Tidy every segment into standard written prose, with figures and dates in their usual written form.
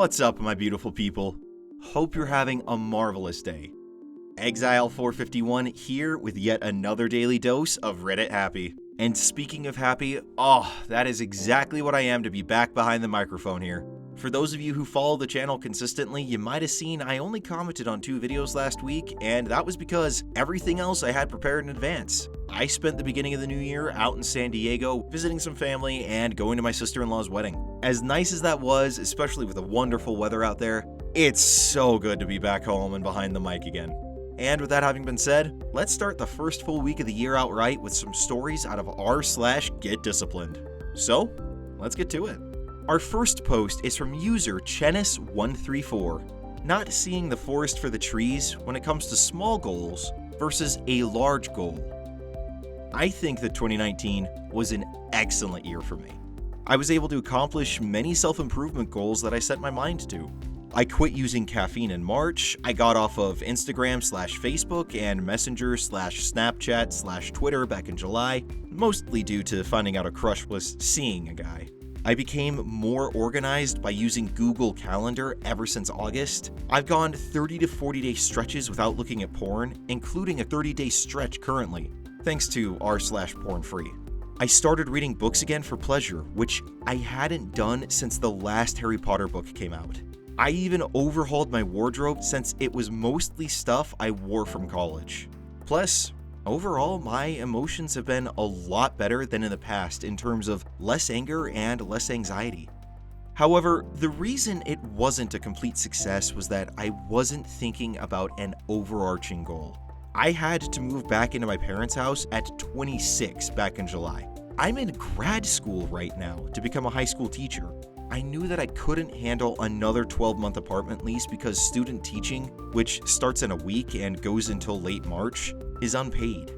What's up, my beautiful people? Hope you're having a marvelous day. Exile451 here with yet another daily dose of Reddit Happy. And speaking of happy, that is exactly what I am to be back behind the microphone here. For those of you who follow the channel consistently, you might have seen I only commented on 2 videos last week, and that was because everything else I had prepared in advance. I spent the beginning of the new year out in San Diego, visiting some family and going to my sister-in-law's wedding. As nice as that was, especially with the wonderful weather out there, it's so good to be back home and behind the mic again. And with that having been said, let's start the first full week of the year out right with some stories out of r/getdisciplined. So, let's get to it. Our first post is from user Chenis134. Not seeing the forest for the trees when it comes to small goals versus a large goal. I think that 2019 was an excellent year for me. I was able to accomplish many self-improvement goals that I set my mind to. I quit using caffeine in March, I got off of Instagram/Facebook and Messenger/Snapchat/Twitter back in July, mostly due to finding out a crush was seeing a guy. I became more organized by using Google Calendar ever since August. I've gone 30 to 40 day stretches without looking at porn, including a 30-day stretch currently, thanks to r/porn-free. I started reading books again for pleasure, which I hadn't done since the last Harry Potter book came out. I even overhauled my wardrobe since it was mostly stuff I wore from college. Plus, overall, my emotions have been a lot better than in the past in terms of less anger and less anxiety. However, the reason it wasn't a complete success was that I wasn't thinking about an overarching goal. I had to move back into my parents' house at 26 back in July. I'm in grad school right now to become a high school teacher. I knew that I couldn't handle another 12-month apartment lease because student teaching, which starts in a week and goes until late March, is unpaid.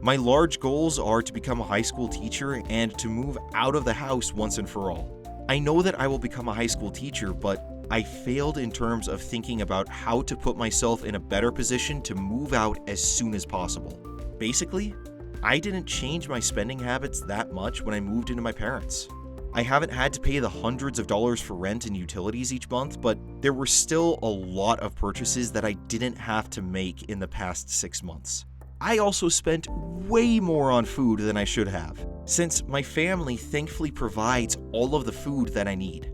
My large goals are to become a high school teacher and to move out of the house once and for all. I know that I will become a high school teacher, but I failed in terms of thinking about how to put myself in a better position to move out as soon as possible. Basically, I didn't change my spending habits that much when I moved into my parents'. I haven't had to pay the hundreds of dollars for rent and utilities each month, but there were still a lot of purchases that I didn't have to make in the past 6 months. I also spent way more on food than I should have, since my family thankfully provides all of the food that I need.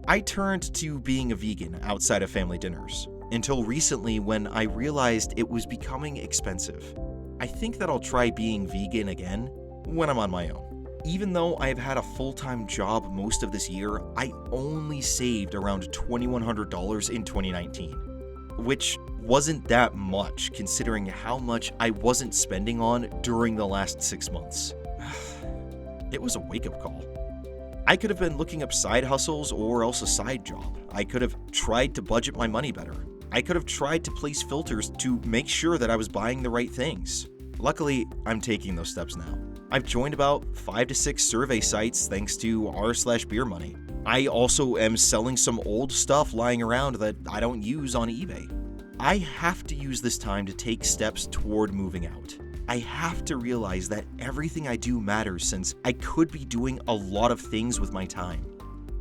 I turned to being a vegan outside of family dinners, until recently when I realized it was becoming expensive. I think that I'll try being vegan again when I'm on my own. Even though I've had a full-time job most of this year, I only saved around $2,100 in 2019, which wasn't that much considering how much I wasn't spending on during the last 6 months. It was a wake-up call. I could have been looking up side hustles or else a side job. I could have tried to budget my money better. I could have tried to place filters to make sure that I was buying the right things. Luckily, I'm taking those steps now. I've joined about 5 to 6 survey sites thanks to r/beer money. I also am selling some old stuff lying around that I don't use on eBay. I have to use this time to take steps toward moving out. I have to realize that everything I do matters since I could be doing a lot of things with my time.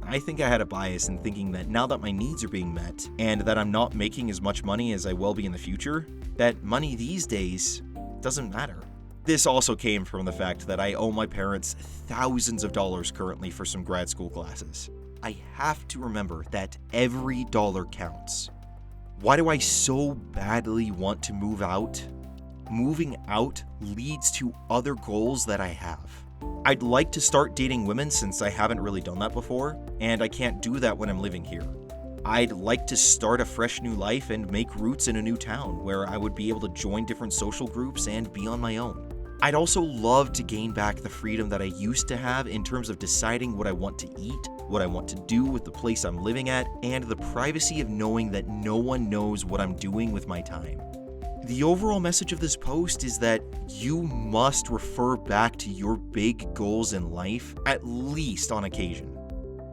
I think I had a bias in thinking that now that my needs are being met and that I'm not making as much money as I will be in the future, that money these days doesn't matter. This also came from the fact that I owe my parents thousands of dollars currently for some grad school classes. I have to remember that every dollar counts. Why do I so badly want to move out? Moving out leads to other goals that I have. I'd like to start dating women since I haven't really done that before, and I can't do that when I'm living here. I'd like to start a fresh new life and make roots in a new town where I would be able to join different social groups and be on my own. I'd also love to gain back the freedom that I used to have in terms of deciding what I want to eat, what I want to do with the place I'm living at, and the privacy of knowing that no one knows what I'm doing with my time. The overall message of this post is that you must refer back to your big goals in life, at least on occasion.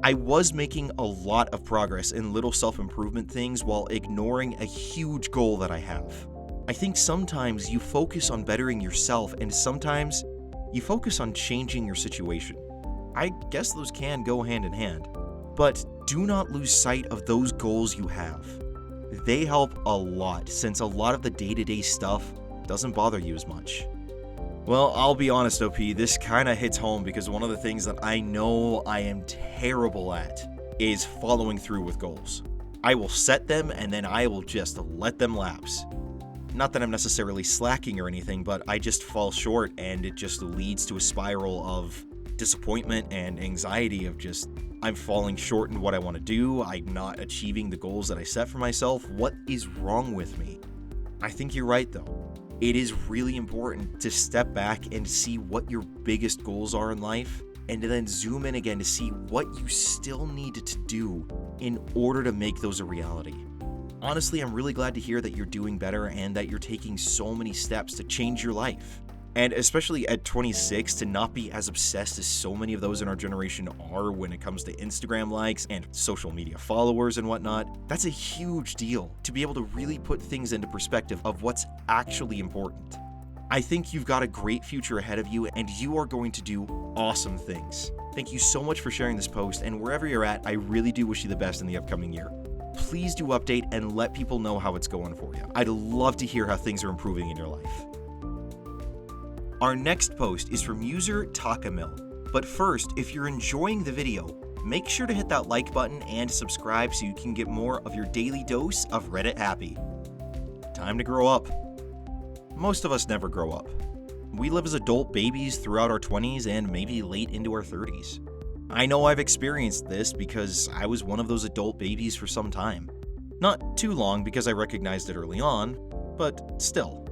I was making a lot of progress in little self-improvement things while ignoring a huge goal that I have. I think sometimes you focus on bettering yourself and sometimes you focus on changing your situation. I guess those can go hand in hand. But do not lose sight of those goals you have. They help a lot, since a lot of the day-to-day stuff doesn't bother you as much. Well, I'll be honest, OP, this kinda hits home because one of the things that I know I am terrible at is following through with goals. I will set them and then I will just let them lapse. Not that I'm necessarily slacking or anything, but I just fall short and it just leads to a spiral of disappointment and anxiety of just, I'm falling short in what I want to do, I'm not achieving the goals that I set for myself. What is wrong with me? I think you're right though. It is really important to step back and see what your biggest goals are in life, and then zoom in again to see what you still need to do in order to make those a reality. Honestly, I'm really glad to hear that you're doing better and that you're taking so many steps to change your life. And especially at 26, to not be as obsessed as so many of those in our generation are when it comes to Instagram likes and social media followers and whatnot, that's a huge deal to be able to really put things into perspective of what's actually important. I think you've got a great future ahead of you and you are going to do awesome things. Thank you so much for sharing this post, and wherever you're at, I really do wish you the best in the upcoming year. Please do update and let people know how it's going for you. I'd love to hear how things are improving in your life. Our next post is from user Takamil. But first, if you're enjoying the video, make sure to hit that like button and subscribe so you can get more of your daily dose of Reddit happy. Time to grow up. Most of us never grow up. We live as adult babies throughout our 20s and maybe late into our 30s. I know I've experienced this because I was one of those adult babies for some time. Not too long because I recognized it early on, but still.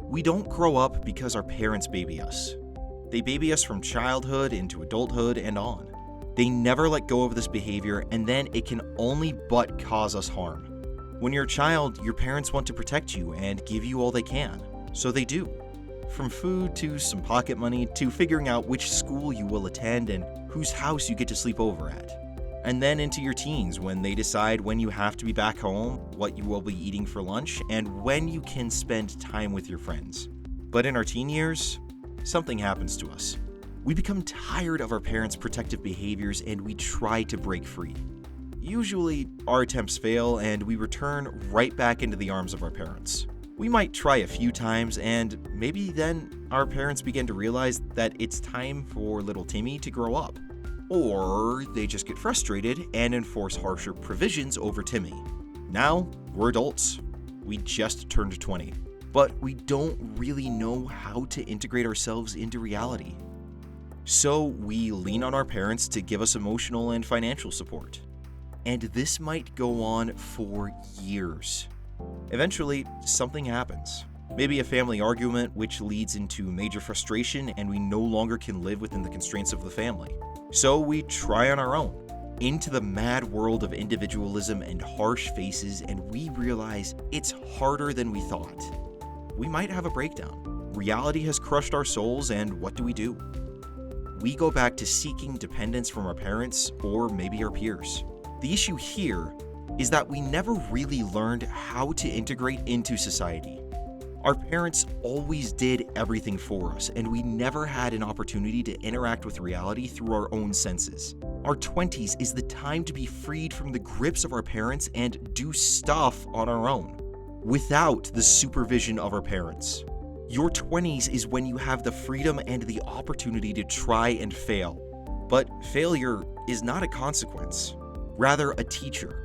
We don't grow up because our parents baby us. They baby us from childhood into adulthood and on. They never let go of this behavior, and then it can only but cause us harm. When you're a child, your parents want to protect you and give you all they can, so they do. From food to some pocket money to figuring out which school you will attend and whose house you get to sleep over at. And then into your teens when they decide when you have to be back home, what you will be eating for lunch, and when you can spend time with your friends. But in our teen years, something happens to us. We become tired of our parents' protective behaviors and we try to break free. Usually, our attempts fail and we return right back into the arms of our parents. We might try a few times and maybe then our parents begin to realize that it's time for little Timmy to grow up. Or they just get frustrated and enforce harsher provisions over Timmy. Now, we're adults. We just turned 20. But we don't really know how to integrate ourselves into reality. So we lean on our parents to give us emotional and financial support. And this might go on for years. Eventually, something happens. Maybe a family argument which leads into major frustration and we no longer can live within the constraints of the family. So we try on our own, into the mad world of individualism and harsh faces, and we realize it's harder than we thought. We might have a breakdown. Reality has crushed our souls, and what do? We go back to seeking dependence from our parents or maybe our peers. The issue here is that we never really learned how to integrate into society. Our parents always did everything for us, and we never had an opportunity to interact with reality through our own senses. Our 20s is the time to be freed from the grips of our parents and do stuff on our own, without the supervision of our parents. Your 20s is when you have the freedom and the opportunity to try and fail. But failure is not a consequence, rather a teacher.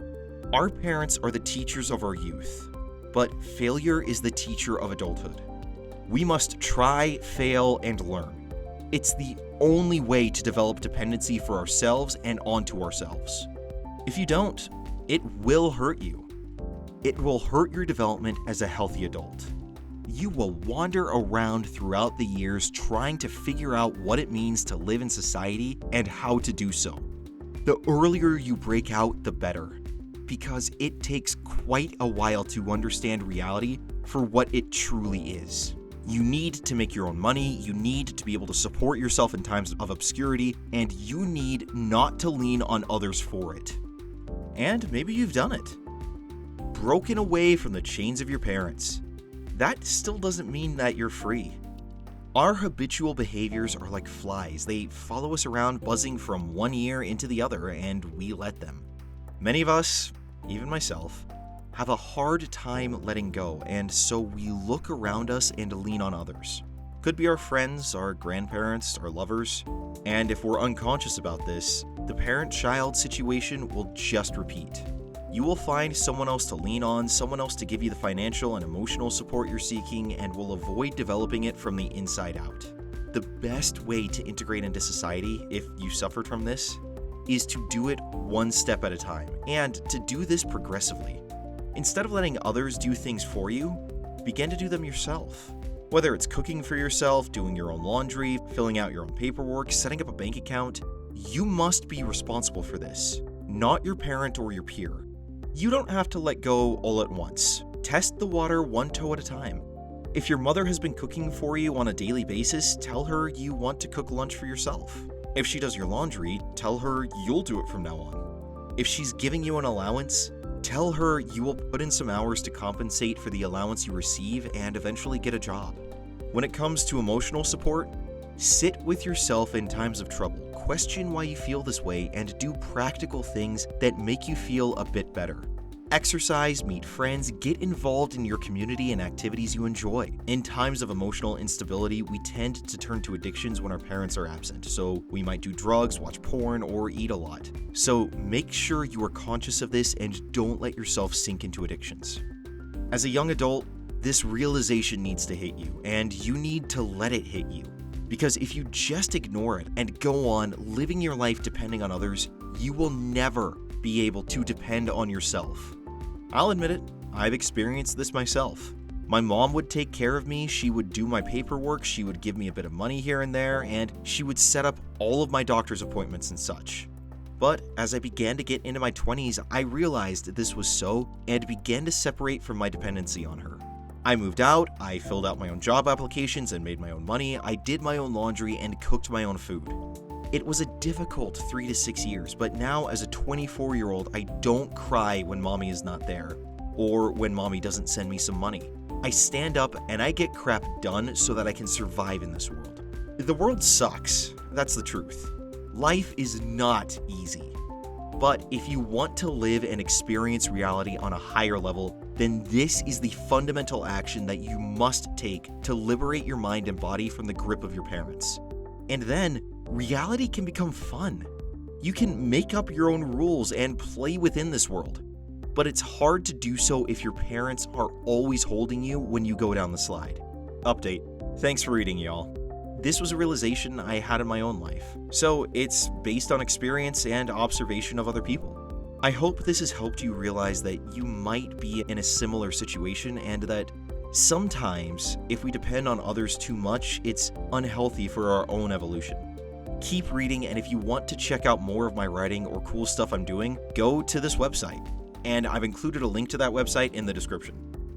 Our parents are the teachers of our youth. But failure is the teacher of adulthood. We must try, fail, and learn. It's the only way to develop dependency for ourselves and onto ourselves. If you don't, it will hurt you. It will hurt your development as a healthy adult. You will wander around throughout the years trying to figure out what it means to live in society and how to do so. The earlier you break out, the better. Because it takes quite a while to understand reality for what it truly is. You need to make your own money, you need to be able to support yourself in times of obscurity, and you need not to lean on others for it. And maybe you've done it. Broken away from the chains of your parents. That still doesn't mean that you're free. Our habitual behaviors are like flies. They follow us around buzzing from one ear into the other, and we let them. Many of us, even myself, have a hard time letting go, and so we look around us and lean on others. Could be our friends, our grandparents, our lovers, and if we're unconscious about this, the parent-child situation will just repeat. You will find someone else to lean on, someone else to give you the financial and emotional support you're seeking, and will avoid developing it from the inside out. The best way to integrate into society, if you suffered from this, is to do it one step at a time, and to do this progressively. Instead of letting others do things for you, begin to do them yourself. Whether it's cooking for yourself, doing your own laundry, filling out your own paperwork, setting up a bank account, you must be responsible for this, not your parent or your peer. You don't have to let go all at once. Test the water one toe at a time. If your mother has been cooking for you on a daily basis, tell her you want to cook lunch for yourself. If she does your laundry, tell her you'll do it from now on. If she's giving you an allowance, tell her you will put in some hours to compensate for the allowance you receive and eventually get a job. When it comes to emotional support, sit with yourself in times of trouble. Question why you feel this way and do practical things that make you feel a bit better. Exercise, meet friends, get involved in your community and activities you enjoy. In times of emotional instability, we tend to turn to addictions when our parents are absent, so we might do drugs, watch porn, or eat a lot. So make sure you are conscious of this and don't let yourself sink into addictions. As a young adult, this realization needs to hit you, and you need to let it hit you. Because if you just ignore it and go on living your life depending on others, you will never be able to depend on yourself. I'll admit it, I've experienced this myself. My mom would take care of me, she would do my paperwork, she would give me a bit of money here and there, and she would set up all of my doctor's appointments and such. But as I began to get into my 20s, I realized this was so and began to separate from my dependency on her. I moved out, I filled out my own job applications and made my own money, I did my own laundry and cooked my own food. It was a difficult 3 to 6 years, but now as a 24-year-old, I don't cry when mommy is not there, or when mommy doesn't send me some money. I stand up and I get crap done so that I can survive in this world. The world sucks, that's the truth. Life is not easy. But if you want to live and experience reality on a higher level, then this is the fundamental action that you must take to liberate your mind and body from the grip of your parents. And then, reality can become fun. You can make up your own rules and play within this world. But it's hard to do so if your parents are always holding you when you go down the slide. Update. Thanks for reading, y'all. This was a realization I had in my own life, so it's based on experience and observation of other people. I hope this has helped you realize that you might be in a similar situation and that sometimes, if we depend on others too much, it's unhealthy for our own evolution. Keep reading, and if you want to check out more of my writing or cool stuff I'm doing, go to this website, and I've included a link to that website in the description.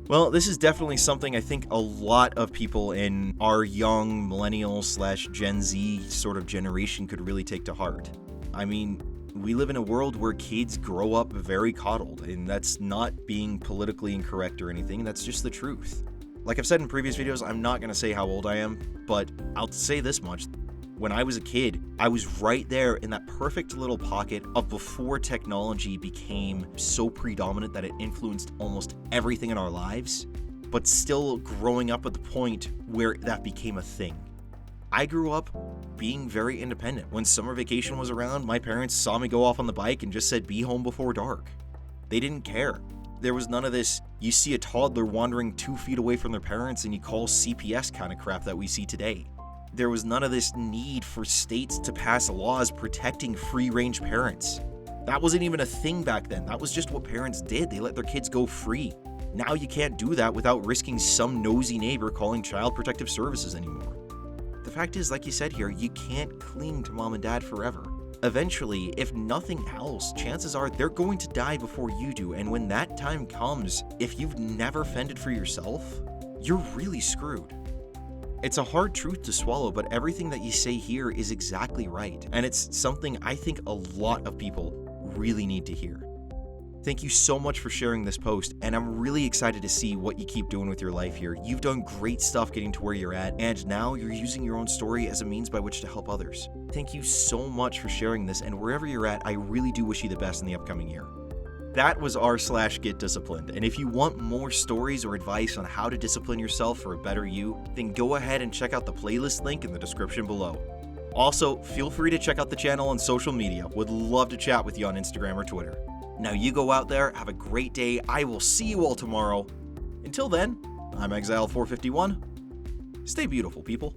Well, this is definitely something I think a lot of people in our young millennial/Gen Z sort of generation could really take to heart. I mean, we live in a world where kids grow up very coddled, and that's not being politically incorrect or anything, that's just the truth. Like I've said in previous videos, I'm not going to say how old I am, but I'll say this much. When I was a kid, I was right there in that perfect little pocket of before technology became so predominant that it influenced almost everything in our lives, but still growing up at the point where that became a thing. I grew up being very independent. When summer vacation was around, my parents saw me go off on the bike and just said, "Be home before dark." They didn't care. There was none of this, you see a toddler wandering 2 feet away from their parents and you call CPS kind of crap that we see today. There was none of this need for states to pass laws protecting free-range parents. That wasn't even a thing back then. That was just what parents did. They let their kids go free. Now you can't do that without risking some nosy neighbor calling Child Protective Services anymore. The fact is, like you said here, you can't cling to mom and dad forever. Eventually, if nothing else, chances are they're going to die before you do, and when that time comes, if you've never fended for yourself, you're really screwed. It's a hard truth to swallow, but everything that you say here is exactly right, and it's something I think a lot of people really need to hear. Thank you so much for sharing this post, and I'm really excited to see what you keep doing with your life here. You've done great stuff getting to where you're at, and now you're using your own story as a means by which to help others. Thank you so much for sharing this, and wherever you're at, I really do wish you the best in the upcoming year. That was r/get disciplined, and if you want more stories or advice on how to discipline yourself for a better you, then go ahead and check out the playlist link in the description below. Also, feel free to check out the channel on social media. Would love to chat with you on Instagram or Twitter. Now you go out there, have a great day. I will see you all tomorrow. Until then, I'm Exile451. Stay beautiful, people.